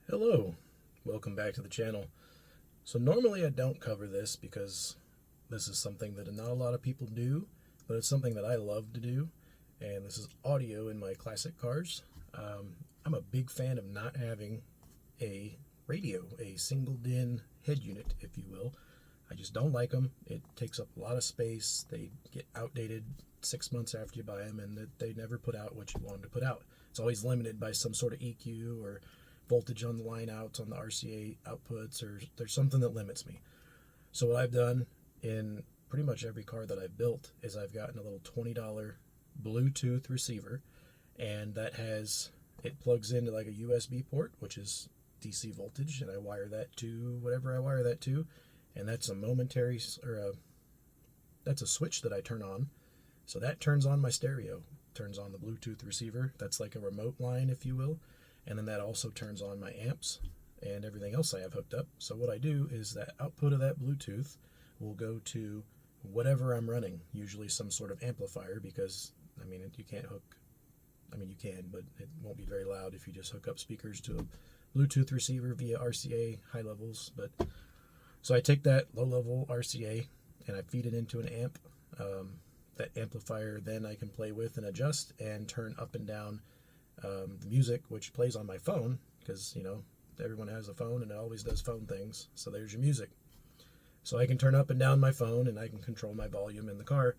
Hello, welcome back to the channel. So normally I don't cover this because this is something that not a lot of people do, but it's something that I love to do, and this is audio in my classic cars. I'm a big fan of not having a radio, a single DIN head unit, if you will. I just don't like them. It takes up a lot of space. They get outdated 6 months after you buy them, and they never put out what you want them to put out. It's always limited by some sort of EQ or voltage on the line outs on the RCA outputs, or there's something that limits me. So what I've done in pretty much every car that I've built is I've gotten a little $20 Bluetooth receiver, and it plugs into like a USB port, which is DC voltage, and I wire that to whatever I wire that to, and that's that's a switch that I turn on. So that turns on my stereo, turns on the Bluetooth receiver. That's like a remote line, if you will. And then that also turns on my amps and everything else I have hooked up. So what I do is that output of that Bluetooth will go to whatever I'm running, usually some sort of amplifier, because you can't hook, you can, but it won't be very loud if you just hook up speakers to a Bluetooth receiver via RCA high levels. But so I take that low level RCA and I feed it into an amp. That amplifier then I can play with and adjust and turn up and down the music, which plays on my phone, because everyone has a phone and it always does phone things. So there's your music. So I can turn up and down my phone, and I can control my volume in the car.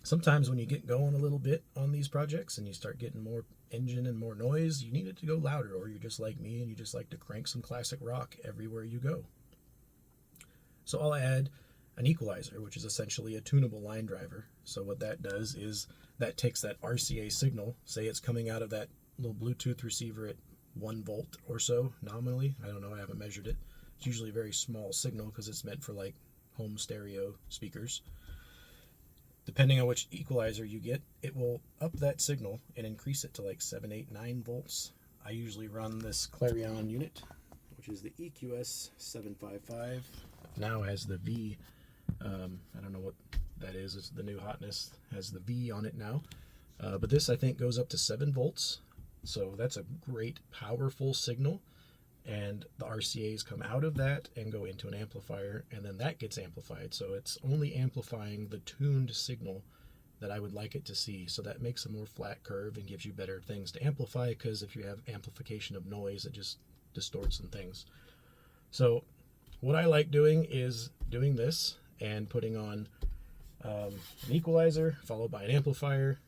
Sometimes when you get going a little bit on these projects and you start getting more engine and more noise, you need it to go louder, or you're just like me and you just like to crank some classic rock everywhere you go. So I'll add an equalizer, which is essentially a tunable line driver. So what that does is that takes that RCA signal, say it's coming out of that little Bluetooth receiver at 1 volt or so nominally. I don't know, I haven't measured it. It's usually a very small signal because it's meant for like home stereo speakers. Depending on which equalizer you get, it will up that signal and increase it to like 7, 8, 9 volts. I usually run this Clarion unit, which is the EQS 755. Now has the V. I don't know what that is. It's the new hotness. Has the V on it now. But this, I think, goes up to 7 volts. So that's a great, powerful signal. And the RCAs come out of that and go into an amplifier, and then that gets amplified. So it's only amplifying the tuned signal that I would like it to see. So that makes a more flat curve and gives you better things to amplify, because if you have amplification of noise, it just distorts some things. So what I like doing is doing this and putting on an equalizer followed by an amplifier.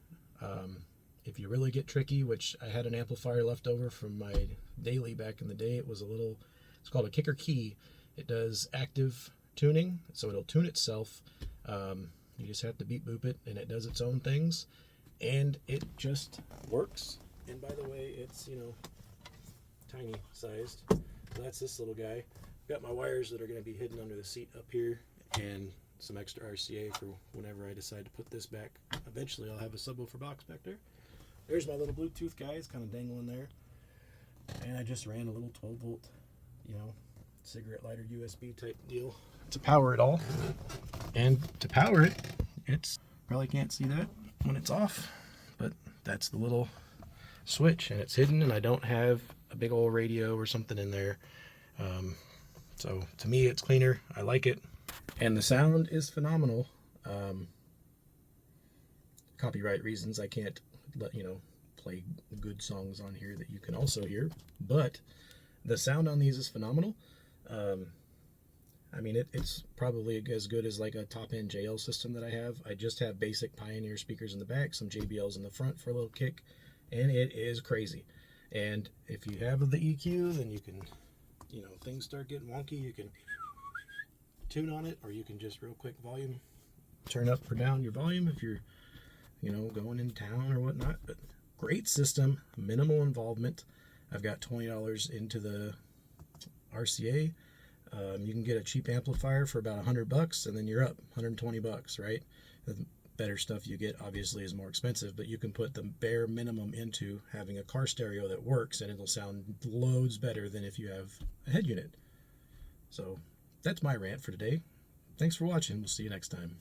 If you really get tricky, which I had an amplifier left over from my daily back in the day, it's called a kicker key. It does active tuning, so it'll tune itself. You just have to beep boop it, and it does its own things, and it just works. And by the way, it's tiny sized. So that's this little guy. I've got my wires that are going to be hidden under the seat up here, and some extra RCA for whenever I decide to put this back. Eventually I'll have a subwoofer box back there. There's my little Bluetooth guy. It's kind of dangling there. And I just ran a little 12 volt, cigarette lighter USB type deal to power it all. And to power it, it's probably can't see that when it's off, but that's the little switch, and it's hidden, and I don't have a big old radio or something in there. So to me, it's cleaner. I like it. And the sound is phenomenal. Copyright reasons, I can't let play good songs on here that you can also hear, but the sound on these is phenomenal. It's probably as good as like a top-end JL system that I have. I just have basic Pioneer speakers in the back, some JBLs in the front for a little kick, and it is crazy. And if you have the EQ, then you can, things start getting wonky, you can tune on it, or you can just real quick volume, turn up or down your volume if you're, going in town or whatnot. But great system, minimal involvement. I've got $20 into the RCA. You can get a cheap amplifier for about $100, and then you're up $120, right? The better stuff you get obviously is more expensive, but you can put the bare minimum into having a car stereo that works, and it'll sound loads better than if you have a head unit. So that's my rant for today. Thanks for watching. We'll see you next time.